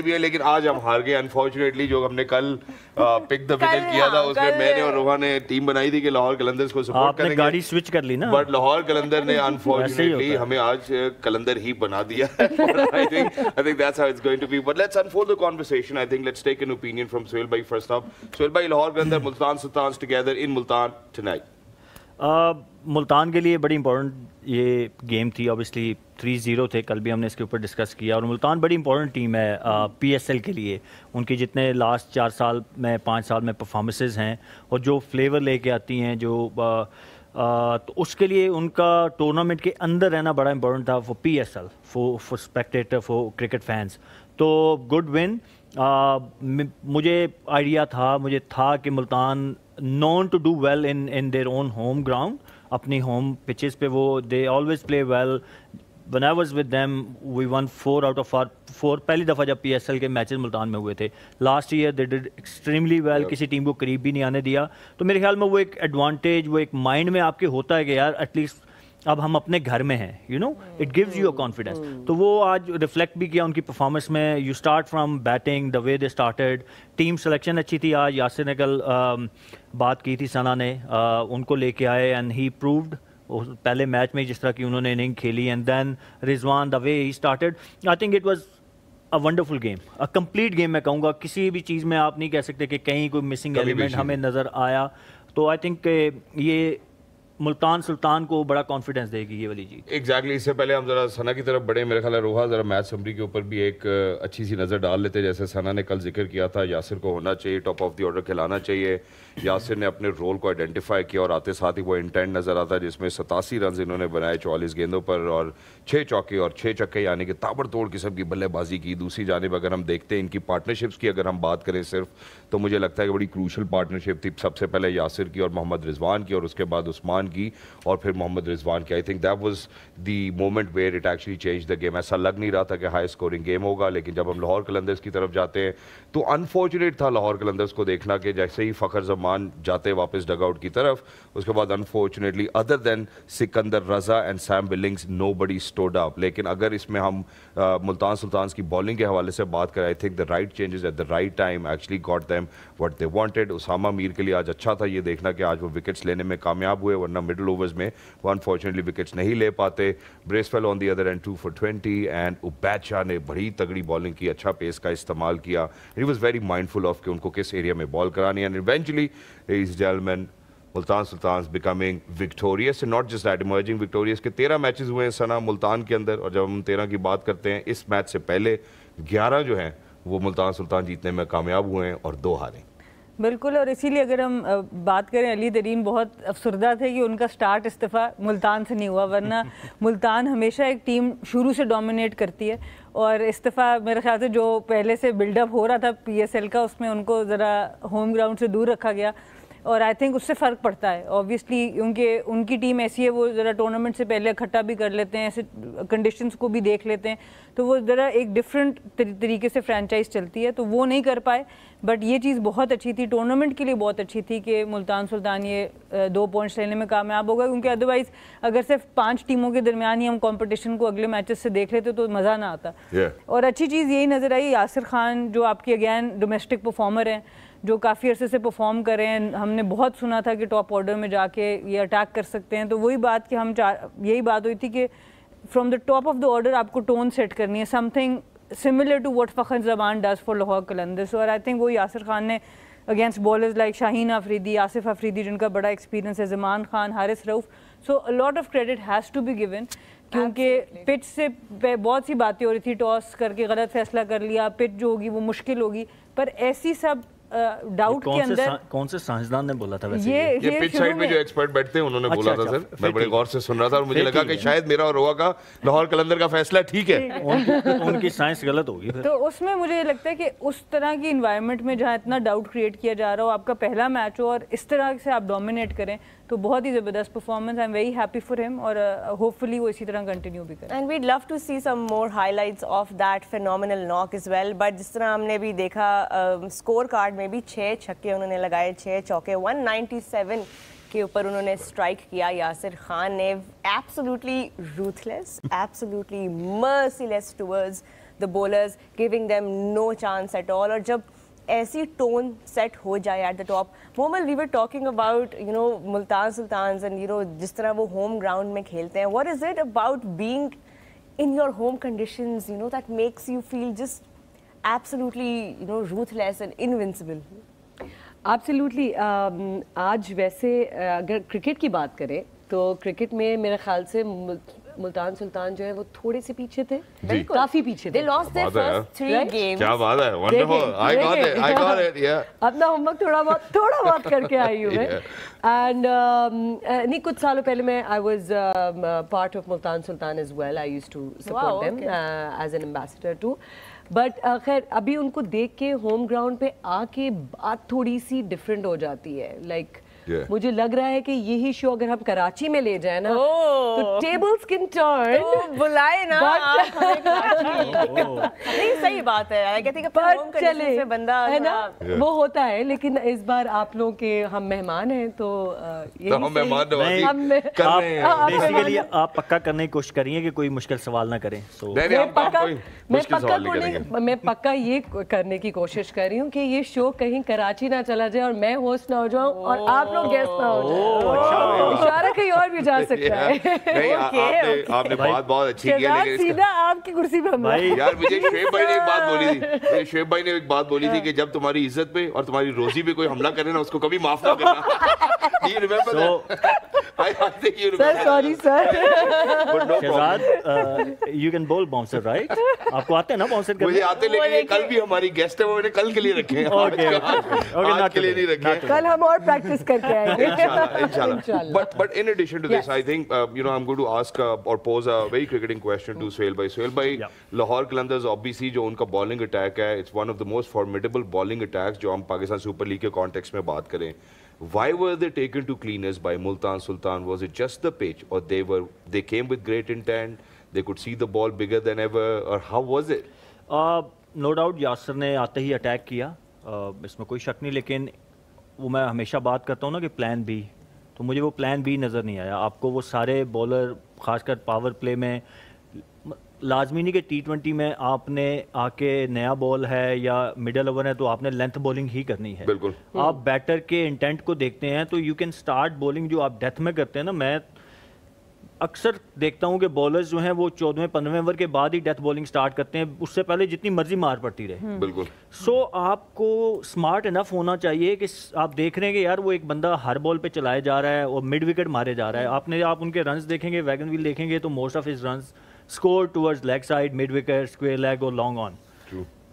بھی ہے, لیکن آج ہم ہار گئے انفارچونیٹلی. جو ہم نے کل پک دا ونر کیا تھا اس میں میں نے اور روحا نے ٹیم بنائی تھی کہ لاہور قلندرز کو سپورٹ کریں گے. گاڑی سوئچ کر لی نا, بٹ لاہور قلندر نے انفارچونیٹلی ہمیں آج قلندر ہی بنا دیا. I think that's how it's going to be. But let's unfold the conversation. I think let's take an opinion from Sohail bhai first up. Sohail bhai, Lahore Qalandar, Multan Sultans together in Multan tonight. Multan کے لیے بڑی important یہ game تھی. Obviously 3-0 تھے, کل بھی ہم نے اس کے اوپر ڈسکس کیا, اور ملتان بڑی امپورٹنٹ ٹیم ہے پی ایس ایل کے لیے. ان کی جتنے لاسٹ 4 سال میں 5 سال میں پرفارمنسز ہیں اور جو فلیور لے کے آتی ہیں, جو تو اس کے لیے ان کا ٹورنامنٹ کے اندر رہنا بڑا امپورٹنٹ تھا for P S L, for spectator, for cricket fans. تو گڈ ون. مجھے آئیڈیا تھا, مجھے تھا کہ Multan known to do well in their own home ground, اپنی ہوم پچز پہ وہ they always play well. When I was with them we won 4 out of 4. پہلی دفعہ جب پی ایس ایل کے میچز ملتان میں ہوئے تھے last year, they did extremely well. کسی ٹیم کو قریب بھی نہیں آنے دیا. تو میرے خیال میں وہ ایک ایڈوانٹیج, وہ ایک مائنڈ میں آپ کے ہوتا ہے کہ یار ایٹ لیسٹ اب ہم اپنے گھر میں ہیں, you know it gives you a confidence. تو وہ آج ریفلیکٹ بھی کیا ان کی پرفارمنس میں. You start from batting, the way they started, team selection اچھی تھی. آج یاسر نے کل بات کی تھی, ثنا نے ان کو لے کے آئے اینڈ ہی پرووڈ پہلے میچ میں جس طرح کی انہوں نے اننگ کھیلی. And then Rizwan, the way he started, I think it was a wonderful game, a complete game. میں کہوں گا کسی بھی چیز میں آپ نہیں کہہ سکتے کہ کہیں کوئی مسنگ ایلیمنٹ ہمیں نظر آیا. تو آئی تھنک یہ ملتان سلطان کو بڑا کانفیڈنس دے گی یہ والی جیت. ایگزیکٹلی. اس سے پہلے ہم ذرا ثنا کی طرف بڑھے, میرے خیال ہے روحا ذرا میچ سمری کے اوپر بھی ایک اچھی سی نظر ڈال لیتے. جیسے ثنا نے کل ذکر کیا تھا, یاسر کو ہونا چاہیے, ٹاپ آف دی آرڈر کھلانا چاہیے. یاسر نے اپنے رول کو آئیڈینٹیفائی کیا اور آتے ساتھ ہی وہ انٹینٹ نظر آتا ہے جس میں 87 رنز انہوں نے بنائے 44 گیندوں پر, اور 6 چوکے اور 6 چھکے, یعنی کہ تابڑ توڑ قسم کی بلے بازی کی. دوسری جانب اگر ہم دیکھتے ہیں ان کی پارٹنرشپس کی اگر ہم بات کریں صرف, تو مجھے لگتا ہے کہ بڑی کروشل پارٹنرشپ تھی. سب سے پہلے یاسر کی اور محمد رضوان کی, اور اس کے بعد عثمان کی, اور پھر محمد رضوان کی. I think that was the moment where it actually change the game. ایسا لگ نہیں رہا تھا کہ ہائی اسکورنگ گیم ہوگا, لیکن جب ہم لاہور قلندرز کی طرف جاتے ہیں تو انفارچونیٹ تھا لاہور قلندرز کو دیکھنا کہ جیسے ہی فخر زمان جاتے واپس ڈگ آؤٹ کی طرف, اس کے بعد unfortunately other than Sikandar Raza and Sam Billings nobody stood up. لیکن اگر اس میں ہم ملتان سلطانز کی بالنگ کے حوالے سے بات کریں, I think the right changes at the right time actually got them what they wanted. Usama Mir کے لیے آج اچھا تھا یہ دیکھنا کہ آج وہ وکٹس لینے میں کامیاب ہوئے, ورنہ مڈل اوورز میں وہ انفارچونیٹلی وکٹس نہیں لے پاتے. Bracewell on the other end 2 for 20, and Ubaid Shah نے بڑی تگڑی بالنگ کی, اچھا پیس کا استعمال کیا. He was very mindful of کہ ان کو کس ایریا میں بال کرانی ہے. And eventually ladies gentlemen Multan Sultans becoming victorious, not just that emerging victorious. کے 13 میچز ہوئے ہیں ثنا ملتان کے اندر, اور جب ہم 13 کی بات کرتے ہیں اس میچ سے پہلے 11 جو ہیں وہ ملتان سلطان جیتنے میں کامیاب ہوئے ہیں اور 2 ہارے. بالکل. اور اسی لیے اگر ہم بات کریں, علی ترین بہت افسردہ تھے کہ ان کا سٹارٹ استفا ملتان سے نہیں ہوا, ورنہ ملتان ہمیشہ ایک ٹیم شروع سے ڈومینیٹ کرتی ہے, اور استفا میرے خیال سے جو پہلے سے بلڈ اپ ہو رہا تھا پی ایس ایل کا, اس میں ان کو ذرا ہوم گراؤنڈ سے دور رکھا گیا, اور آئی تھنک اس سے فرق پڑتا ہے اوبویسلی, کیونکہ ان کی ٹیم ایسی ہے وہ ذرا ٹورنامنٹ سے پہلے اکٹھا بھی کر لیتے ہیں, ایسے کنڈیشنز کو بھی دیکھ لیتے ہیں, تو وہ ذرا ایک ڈفرینٹ طریقے سے فرینچائز چلتی ہے, تو وہ نہیں کر پائے. بٹ یہ چیز بہت اچھی تھی, ٹورنامنٹ کے لیے بہت اچھی تھی کہ ملتان سلطان یہ 2 پوائنٹس لینے میں کامیاب ہوگا, کیونکہ ادروائز اگر صرف 5 ٹیموں کے درمیان ہی ہم کمپٹیشن کو اگلے میچز سے دیکھ لیتے تو مزہ نہ آتا. اور اچھی چیز یہی نظر آئی, یاسر خان جو آپ کی اگین ڈومیسٹک پرفارمر ہیں, جو کافی عرصے سے پرفارم کر رہے ہیں. ہم نے بہت سنا تھا کہ ٹاپ آرڈر میں جا کے یہ اٹیک کر سکتے ہیں, تو وہی بات کہ ہم یہی بات ہوئی تھی کہ from the top of the order آپ کو ٹون سیٹ کرنی ہے, some thing similar to what فخر زمان does for لاہور قلندرز. اور آئی تھنک وہ یاسر خان نے اگینسٹ بالرز لائک شاہین آفریدی, آصف آفریدی جن کا بڑا ایکسپیرینس ہے, زمان خان, حارث رؤف, سو a lot of credit has to be given, کیونکہ پچ سے بہت سی باتیں ہو رہی تھی, ٹاس کر کے غلط فیصلہ کر لیا, پچ جو ہوگی وہ مشکل ہوگی, پر ایسی سب ڈاؤٹ کے اندر کون سے سائنسدان نے بولا تھا ویسے یہ پچ سائڈ میں جو ایکسپرٹ بیٹھتے ہیں انہوں نے بولا تھا سر, میں بڑے غور سے سن رہا تھا اور مجھے لگا کہ شاید میرا اور روحا کا لاہور قلندر کا فیصلہ ٹھیک ہے, ان کی سائنس غلط ہوگی. تو اس میں مجھے یہ لگتا ہے کہ اس طرح کی انوائرمنٹ میں جہاں اتنا ڈاؤٹ کریٹ کیا جا رہا ہو, آپ کا پہلا میچ ہو اور اس طرح سے آپ ڈومینیٹ کریں, تو بہت ہی زبردست performance. I am very happy for ہم, اور ہوپ فلی وہ اسی طرح کنٹینیو بھی کریں. And we'd love to see some more highlights of that phenomenal knock as well. But جس طرح ہم نے بھی دیکھا اسکور کارڈ میں بھی 6 چھکے انہوں نے لگائے, 6 چوکے, 197 کے اوپر انہوں نے اسٹرائک کیا. یاسر خان نے ایبسولوٹلی روتھلیس, ایبسولوٹلی مرسی لیس towards the bowlers, giving them no chance at all. اور جب ایسی ٹون سیٹ ہو جائے at the top. Momal, we were talking about Multan Sultans and جس طرح وہ ہوم گراؤنڈ میں کھیلتے ہیں. What is it about being in your home conditions that makes you feel just absolutely ruthless and invincible? Absolutely. آج ویسے اگر کرکٹ کی بات کریں تو کرکٹ میں میرے خیال سے ملتان سلطان جو ہے وہ تھوڑے سے پیچھے تھے, کافی پیچھے تھے. They lost their first 3 games. کیا بات ہے, wonderful, I got it, yeah. اپنا ہوم ورک تھوڑا بہت کر کے آئی ہوں میں. اینڈ نہیں, کچھ سالوں پہلے میں I was part of Multan Sultan as well. I used to support them as an ambassador too. But خیر ابھی ان کو دیکھ کے ہوم گراؤنڈ پہ آ کے بات تھوڑی سی ڈفرینٹ ہو جاتی ہے. لائک مجھے لگ رہا ہے کہ یہی شو اگر ہم کراچی میں لے جائیں نا تو ٹیبلز کین ٹرن. بلائے نا, نہیں صحیح بات ہے. پر چلے ہے نا, وہ ہوتا ہے. لیکن اس بار آپ لوگوں کے ہم مہمان ہیں تو بیسیکلی آپ پکا کرنے کی کوشش کریے کہ کوئی مشکل سوال نہ کریں. میں پکا یہ کرنے کی کوشش کر رہی ہوں کہ یہ شو کہیں کراچی نہ چلا جائے اور میں ہوسٹ نہ ہو جاؤں اور آپ لوگ گیسٹ نہ ہو جائیں. اشارہ کہیں اور بھی جا سکتا ہے. آپ نے بات بہت اچھی کی ہے. سیدھا آپ کی کرسی پہ ہم یار, مجھے شعیب بھائی نے ایک بات بولی تھی, شعیب بھائی نے ایک بات بولی تھی کہ جب تمہاری عزت پہ اور تمہاری روزی پہ کوئی حملہ کرے نا اس کو کبھی معاف نہ کرنا. You remember that? I think you remember. Sorry sir. Shahzad, you can bowl bouncer, right? آپ کو آتے ہیں نا باؤنسر کرنے؟ مجھے آتے, لیکن کل بھی ہماری گیسٹ ہے, وہ میں نے کل کے لیے رکھے ہیں, آج کے لیے نہیں رکھے. کل ہم اور پریکٹس کر کے آئیں گے inshallah. But in addition to this, I think I'm going to ask or pose a very cricketing question to Sohail bhai. Sohail bhai, Lahore Qalandars obviously جو ان کا bowling attack ہے, it's one of the most formidable bowling attacks جو ہم Pakistan super league کے context میں بات کریں. Why were they taken to cleaners by Multan Sultan? Was it just the pitch, or they came with great intent? They could see the ball bigger than ever, or how was it? No doubt Yasir نے آتے ہی attack کیا, اس میں کوئی شک نہیں. لیکن وہ میں ہمیشہ بات کرتا ہوں نا کہ پلان بی, تو مجھے وہ پلان بی نظر نہیں آیا. آپ کو وہ سارے بولر خاص کر پاور پلے میں لازمی نہیں کہ T20 میں آپ نے آ کے نیا بال ہے یا مڈل اوور ہے تو آپ نے لینتھ بولنگ ہی کرنی ہے. بالکل. آپ بیٹر کے انٹینٹ کو دیکھتے ہیں تو یو کین اسٹارٹ بولنگ جو آپ ڈیتھ میں کرتے ہیں نا. میں اکثر دیکھتا ہوں کہ بولرز جو ہیں وہ 14ویں 15ویں اوور کے بعد ہی ڈیتھ بولنگ سٹارٹ کرتے ہیں, اس سے پہلے جتنی مرضی مار پڑتی رہے. بالکل. سو آپ کو اسمارٹ انف ہونا چاہیے کہ آپ دیکھ رہے ہیں کہ یار وہ ایک بندہ ہر بال پہ چلائے جا رہا ہے اور مڈ وکٹ مارے جا رہا ہے. آپ ان کے رنز دیکھیں گے, ویگن ویل دیکھیں گے تو most of his runs score towards league side, mid wicket, square league اور لانگ آن.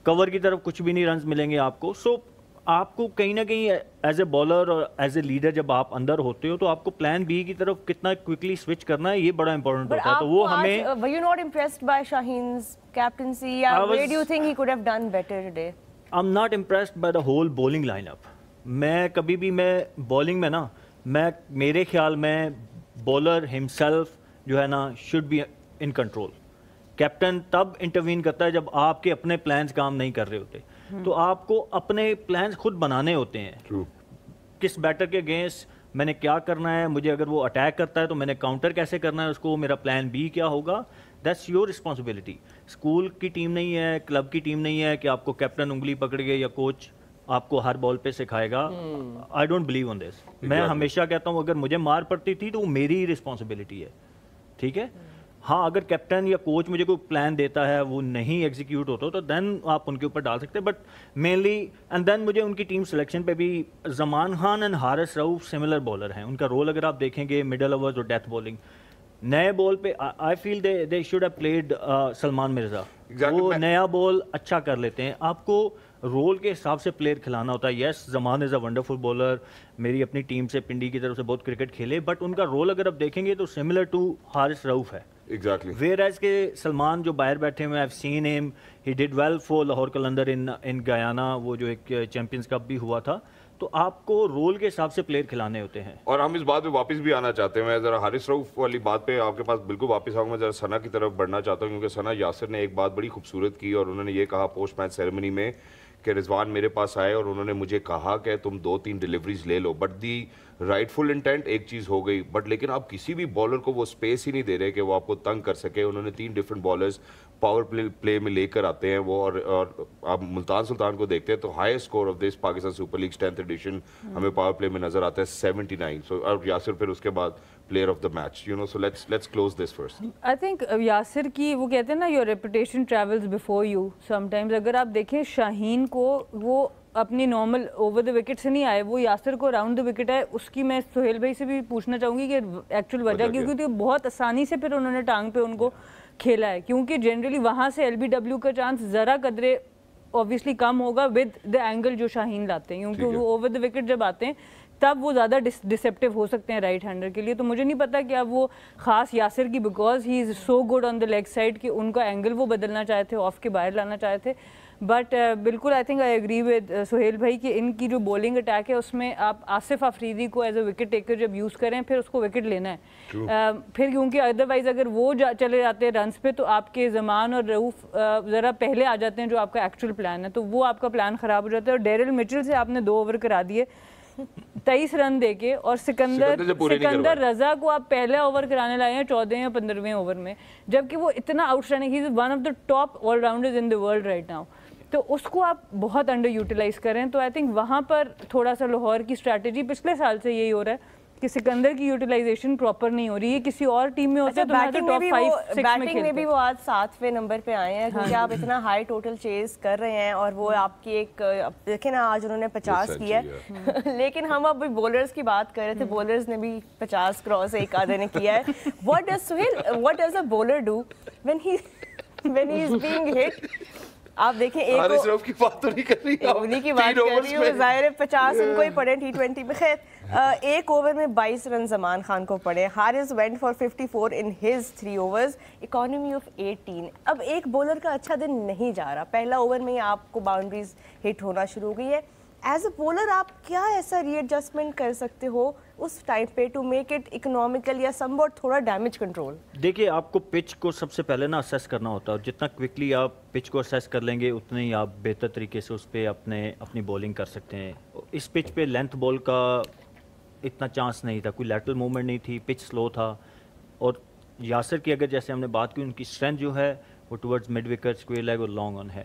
کور کی طرف کچھ بھی نہیں رنز ملیں گے آپ کو. سو آپ کو کہیں نہ کہیں ایز اے بالر اور ایز اے لیڈر جب آپ اندر ہوتے ہو تو آپ کو پلان بی کی طرف کتنا کوئکلی سوئچ کرنا ہے, یہ بڑا امپورٹنٹ ہوتا ہے. تو وہ ہمیں were you not impressed by Shaheen's captaincy? Where do you think he could have done better today? I'm not impressed by the whole bowling lineup. میں کبھی بھی بالنگ میں نا, میرے خیال میں بالر ہمسیلف جو ہے نا should be in control. Captain تب انٹروین کرتا ہے جب آپ کے اپنے پلانز کام نہیں کر رہے ہوتے. تو آپ کو اپنے پلانز خود بنانے ہوتے ہیں. کس بیٹر کے اگینسٹ میں نے کیا کرنا ہے, مجھے اگر وہ اٹیک کرتا ہے تو میں نے کاؤنٹر کیسے کرنا ہے اس کو, میرا پلان بی کیا ہوگا. That's your responsibility. اسکول کی ٹیم نہیں ہے, کلب کی ٹیم نہیں ہے کہ آپ کو کیپٹن انگلی پکڑ کے یا کوچ آپ کو ہر بال پہ سکھائے گا. آئی ڈونٹ بلیو آن دس. میں ہمیشہ کہتا ہوں اگر مجھے مار پڑتی تھی تو وہ میری رسپانسبلٹی ہے, ٹھیک ہے. ہاں اگر کیپٹن یا کوچ مجھے کوئی پلان دیتا ہے وہ نہیں ایگزیکیوٹ ہوتا تو دین آپ ان کے اوپر ڈال سکتے ہیں. بٹ مینلی اینڈ دین مجھے ان کی ٹیم سلیکشن پہ بھی Zaman Khan and Haris Rauf similar bowler ہیں. ان کا رول اگر آپ دیکھیں گے مڈل اوورز اور ڈیتھ بولنگ, نئے بال پہ I feel they should have played Salman Mirza. وہ نیا بال اچھا کر لیتے ہیں. آپ کو رول کے حساب سے پلیئر کھلانا ہوتا ہے. یس زمان از اے ونڈرفل بالر, میری اپنی ٹیم سے پنڈی کی طرف سے بہت کرکٹ کھیلے, بٹ ان کا رول اگر آپ دیکھیں گے تو سملر ٹو حارث رؤف ہے. Exactly. Whereas کہ سلمان جو باہر بیٹھے ہوئے, I've seen him, he did well for Lahore Qalandar in Guyana, وہ جو ایک چیمپئنز کپ بھی ہوا تھا. تو آپ کو رول کے حساب سے پلیئر کھلانے ہوتے ہیں. اور ہم اس بات پہ واپس بھی آنا چاہتے ہیں. میں ذرا حارث رؤف والی بات پہ آپ کے پاس بالکل واپس آؤں. میں ذرا ثنا کی طرف بڑھنا چاہتا ہوں کیونکہ ثنا یاسر نے ایک بات بڑی خوبصورت کی اور انہوں نے یہ کہا پوسٹ میچ سیریمنی میں کہ رضوان میرے پاس آئے اور انہوں نے مجھے کہا کہ تم 2-3 ڈیلیوریز لے لو, but the right full intent ایک چیز ہو گئی, بٹ لیکن آپ کسی بھی بالر کو وہ اسپیس ہی نہیں دے رہے کہ وہ آپ کو تنگ کر سکے. انہوں نے 3 ڈفرینٹ بالرز پاور پلے میں لے کر آتے ہیں وہ, اور آپ ملتان سلطان کو دیکھتے ہیں تو high score of this Pakistan super league 10th edition ہمیں پاور پلے میں نظر آتا ہے 79. سو اور یاسر پھر اس کے بعد player of the match, you know. So let's close this first. I think Yasir کی وہ کہتے ہیں نا your reputation travels before you sometimes. اگر آپ دیکھیں شاہین کو وہ اپنی نارمل اوور دا وکٹ سے نہیں آئے, وہ یاسر کو راؤنڈ دا وکٹ آئے. اس کی میں سہیل بھائی سے بھی پوچھنا چاہوں گی کہ ایکچوئل وجہ کیونکہ بہت آسانی سے پھر انہوں نے ٹانگ پہ ان کو کھیلا ہے, کیونکہ جنرلی وہاں سے ایل بی ڈبلیو کا چانس ذرا قدرے اوبیسلی کم ہوگا ود دا اینگل جو شاہین لاتے ہیں, کیونکہ وہ اوور دا وکٹ جب آتے ہیں تب وہ زیادہ ڈسپٹیو ہو سکتے ہیں رائٹ ہینڈر کے لیے. تو مجھے نہیں پتا کہ اب وہ خاص یاسر کی because he is so good on the league side کہ ان کا اینگل وہ بدلنا چاہے تھے, آف کے باہر لانا چاہے تھے. بٹ بالکل I think I agree with Sohail بھائی کہ ان کی جو بولنگ اٹیک ہے اس میں آپ آصف آفریدی کو ایز اے وکٹ ٹیکر جب یوز کریں پھر اس کو وکٹ لینا ہے. پھر کیونکہ ادروائز اگر وہ چلے جاتے ہیں رنس پہ تو آپ کے زمان اور رؤوف ذرا پہلے آ جاتے ہیں جو آپ کا ایکچوئل پلان ہے, تو وہ آپ کا پلان خراب ہو جاتا ہے. اور ڈیرل مچل سے آپ نے 2 اوور کرا دیے 23 رن دے کے, اور سکندر رضا کو آپ پہلا اوور کرانے لائے ہیں 14 یا 15ویں اوور میں, جبکہ وہ اتنا out standing, he is one of the top all rounders in the world right now. تو اس کو آپ بہت انڈر یوٹیلائز کریں. تو آئی تھنک وہاں پر تھوڑا سا لاہور کی اسٹریٹجی پچھلے سال سے یہی ہو رہا ہے کہ سکندر کی یوٹیلائزیشن پراپر نہیں ہو رہی ہے. کسی اور ٹیم میں ہوتا ہے بیٹنگ میں بھی وہ آج 7ویں نمبر پہ آئے ہیں, کیونکہ آپ اتنا ہائی ٹوٹل چیز کر رہے ہیں اور وہ آپ کی ایک دیکھیں نا آج انہوں نے 50 کیا ہے, لیکن ہم اب بولرز کی بات کر رہے تھے, بولرز نے بھی 50 کراس ایک آدھے نے کیا ہے. What does a bowler do when he is being hit؟ آپ دیکھیں ایک رؤف کی بات تو نہیں کر رہی, انہی کی بات کر رہی ہوں, ظاہر 50 ان کو ہی پڑے T20 میں. خیر ایک اوور میں 22 رن زمان خان کو پڑے. Haris went for 54 in his 3 overs, economy of 18. اب ایک بولر کا اچھا دن نہیں جا رہا, پہلا اوور میں ہی آپ کو باؤنڈریز ہٹ ہونا شروع ہو گئی ہے. ایز اے بولر آپ کیا ایسا ری ایڈجسٹمنٹ کر سکتے ہو اس ٹائم پہ ٹو میک اٹ اکنامیکل یا سم واٹ تھوڑا ڈیمیج کنٹرول؟ دیکھیے آپ کو پچ کو سب سے پہلے نا اسیس کرنا ہوتا ہے, اور جتنا کوئکلی آپ پچ کو اسیس کر لیں گے اتنے ہی آپ بہتر طریقے سے اس پہ اپنی بولنگ کر سکتے ہیں. اس پچ پہ لینتھ بال کا اتنا چانس نہیں تھا, کوئی لیٹرل موومنٹ نہیں تھی, پچ سلو تھا. اور یاسر کی اگر جیسے ہم نے بات کی ان کی اسٹرینتھ جو ہے وہ towards mid wicket, square league اور لانگ آن ہے.